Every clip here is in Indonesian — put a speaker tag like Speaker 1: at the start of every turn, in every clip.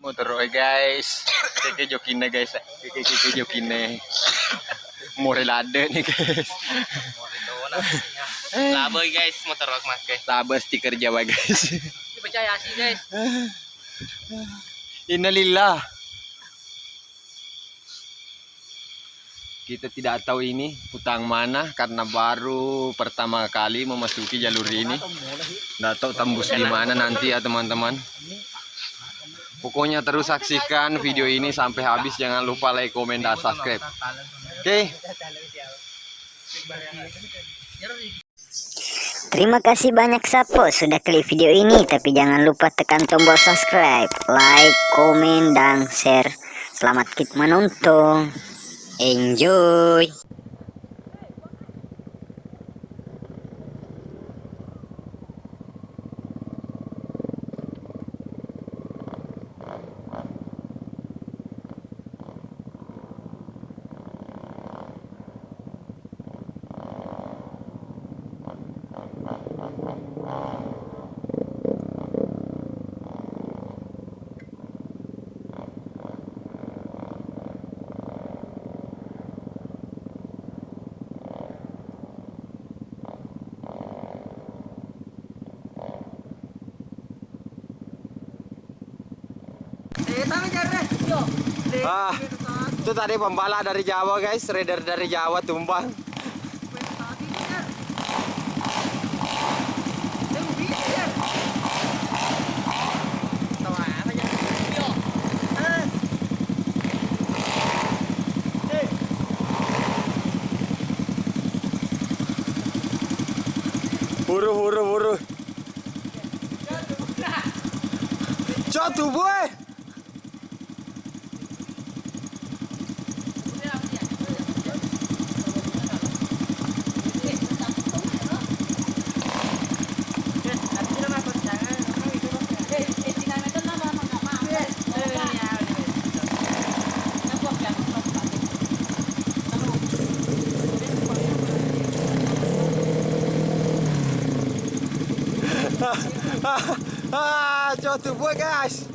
Speaker 1: Motor guys, keke jokine guys, keke jokine, more lade nih guys.
Speaker 2: Laba guys, motor rock make.
Speaker 1: Laba stiker Jawa guys.
Speaker 2: Dipercaya sih guys.
Speaker 1: Innalillah. Kita tidak tahu ini hutang mana karena baru pertama kali memasuki jalur ini. Nggak tahu tembus di mana nanti ya teman-teman. Pokoknya terus saksikan video ini sampai habis. Jangan lupa like, komen, dan subscribe. Oke.
Speaker 3: Terima kasih banyak Sapo sudah klik video ini. Tapi jangan lupa tekan tombol subscribe, like, komen, dan share. Selamat menonton. Enjoy.
Speaker 1: Itu tadi pembalap dari Jawa guys, rider dari Jawa tumbang. Buru. Jatuh boy. Jatuh boy guys.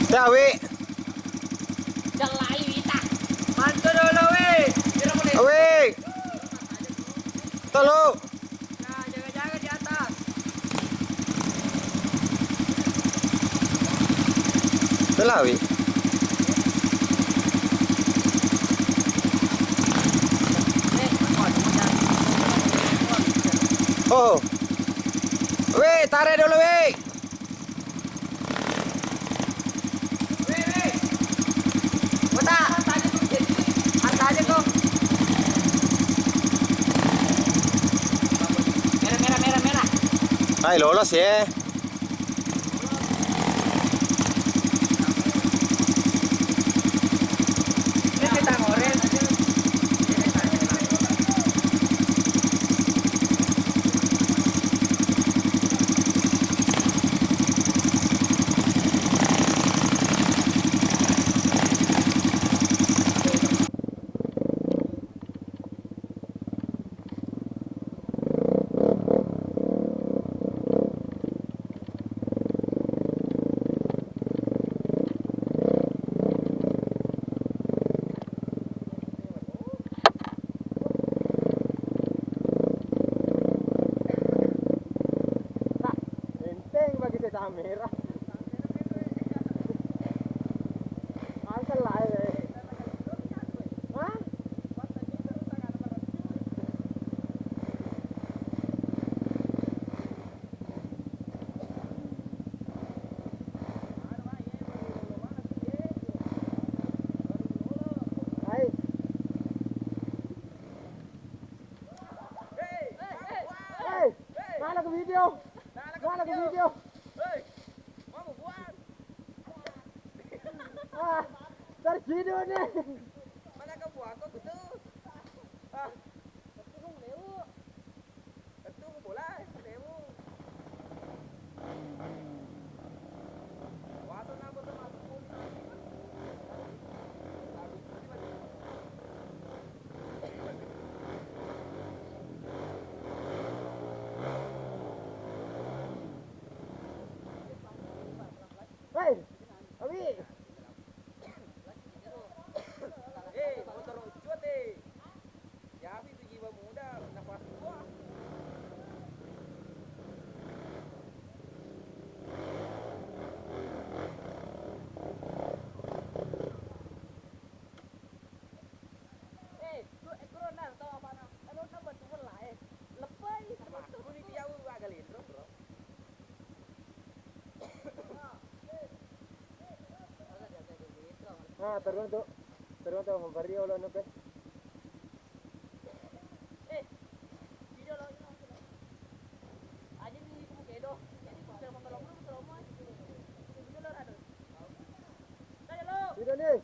Speaker 1: Dawi.
Speaker 2: Jangan wita.
Speaker 1: Mantu dulu wi. Tolu.
Speaker 2: Nah, jaga-jaga di atas.
Speaker 1: Telawi. Oh. Wi, tarik dulu wi. Ay, lolos ya. Kamera. Asal lah. Hah?
Speaker 4: video. Mana ke video? Ah, terjidu nih.
Speaker 2: Mana kau buat kau betul? Ah, betul kau lewu. Betul kau bola lewu. Waktu nak betul masuk pun.
Speaker 4: Hei, Abi.
Speaker 2: Motor cuat ya habis tu jiwa muda nafas gua. Tu ekor nak tahu apa nak? Kalau nak betul lah lepai. Aku ni dia agak lindro bro.
Speaker 4: Ah, tergantung memperdia ulo no pe.
Speaker 2: Video lo ini. Aja ni kamu kedo. Jadi kalau motor lo mau. Video lo ada. Saya lo.
Speaker 4: Video nih.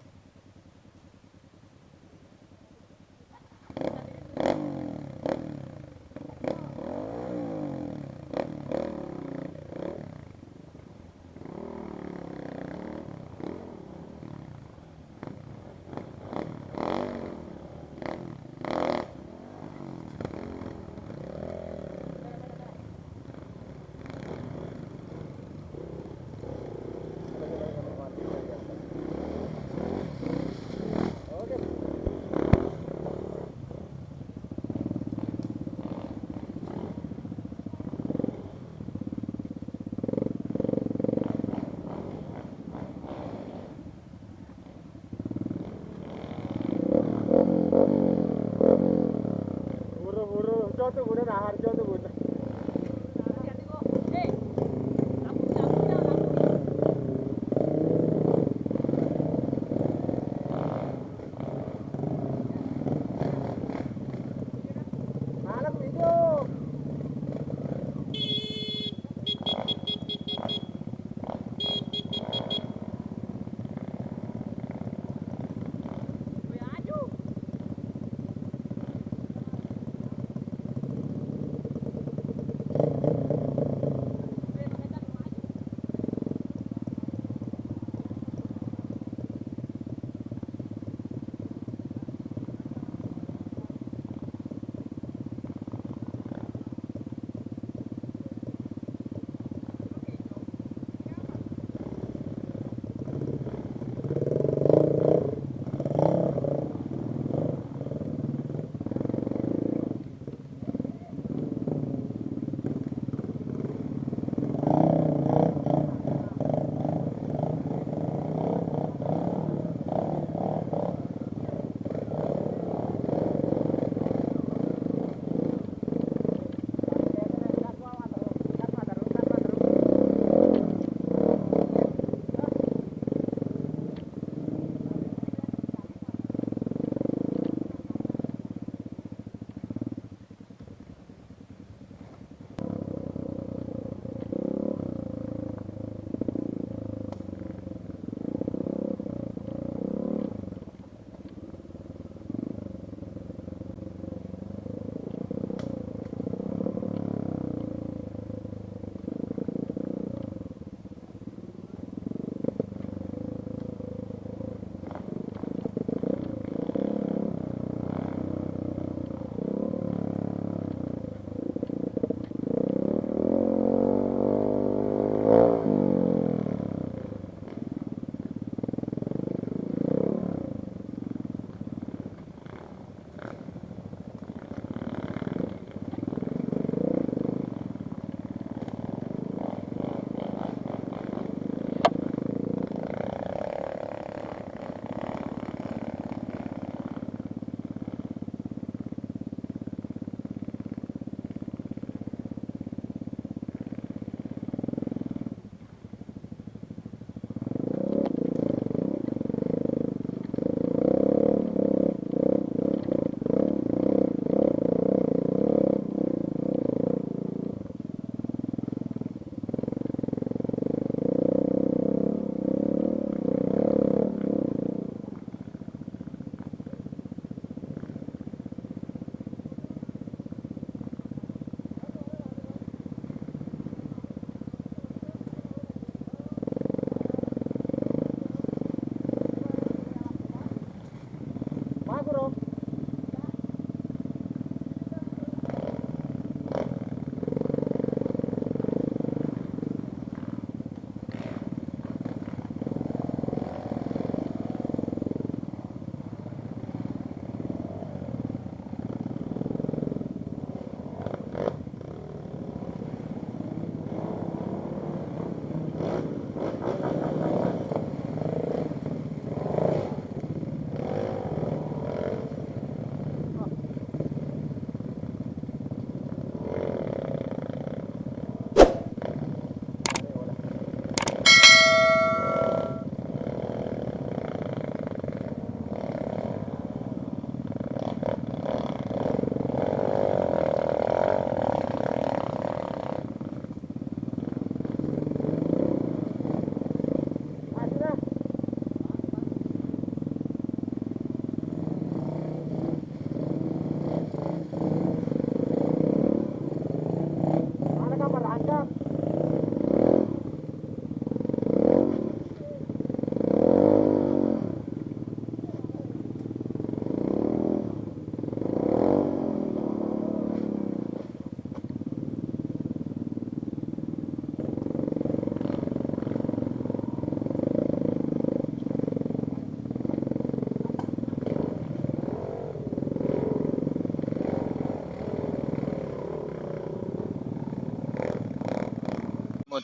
Speaker 4: Buru-buru, jauh tuh buru nahar, jauh tuh buru. Malam video.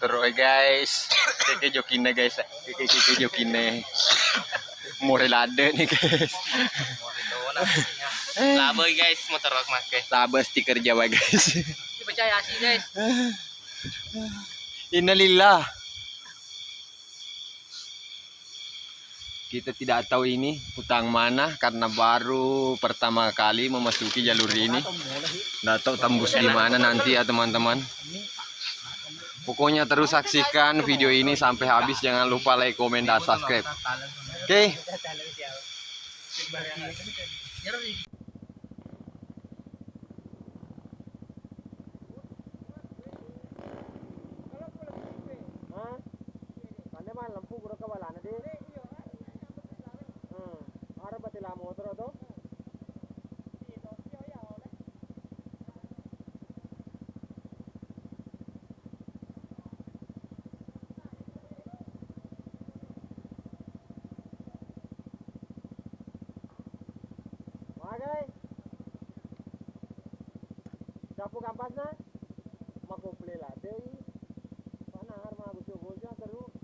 Speaker 1: motor oi guys. Keke jokine guys. Keke jokine. Morelade nih guys.
Speaker 2: Laboy guys motor rok make.
Speaker 1: Laba stiker Jawa guys.
Speaker 2: Percaya sih guys.
Speaker 1: Innalillah. Kita tidak tahu ini utang mana karena baru pertama kali memasuki jalur ini. Nggak tahu tembus di mana nanti ya teman-teman. Pokoknya terus saksikan video ini sampai habis. Jangan lupa like, komen, dan subscribe. Oke.
Speaker 4: Hah? Pandai mah lampu gua kawalan ade. Ada batila motor atau? Magai. Sapu kampas na? Makuple lah deh. Mana har mah gusto terus.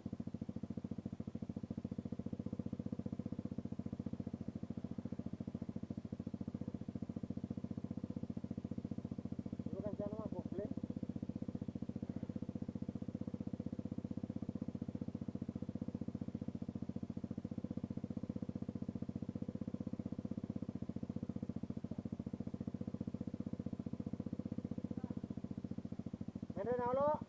Speaker 4: Bukan sana mah kuple. Meron na ulo.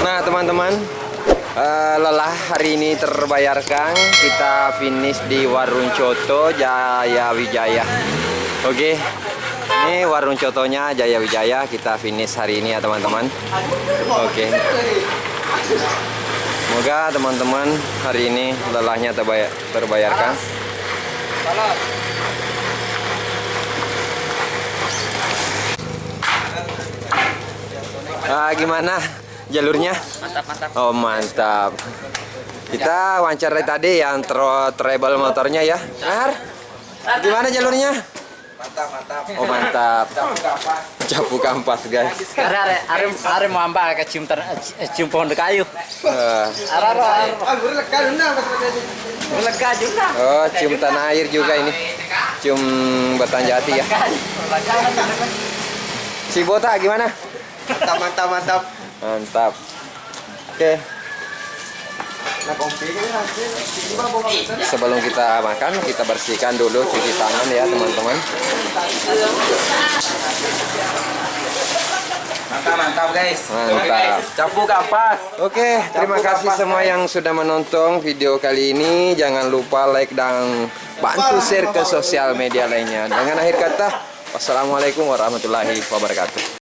Speaker 1: Nah teman-teman, lelah hari ini terbayarkan. Kita finish di Warung Coto Jaya Wijaya. Oke, ini warung cotonya Jaya Wijaya. Kita finish hari ini ya teman-teman. Oke, semoga teman-teman hari ini lelahnya terbayarkan. Gimana jalurnya?
Speaker 2: Mantap.
Speaker 1: Oh mantap. Kita wawancara tadi yang treble motornya ya. Har, gimana jalurnya?
Speaker 4: Mantap.
Speaker 1: Oh mantap. Capu kampas guys.
Speaker 2: Are mau amba ke cium pohon kayu. Lega juga.
Speaker 1: Oh cium tanah air juga ini. Cium batang jati ya. Si Bota gimana?
Speaker 4: Mantap.
Speaker 1: Mantap. Oke. Sebelum kita makan, kita bersihkan dulu, cuci tangan ya teman-teman.
Speaker 2: Mantap guys.
Speaker 1: Mantap.
Speaker 2: Capu kapas.
Speaker 1: Oke, terima kasih semua yang sudah menonton video kali ini. Jangan lupa like dan bantu share ke sosial media lainnya. Dengan akhir kata, wassalamualaikum warahmatullahi wabarakatuh.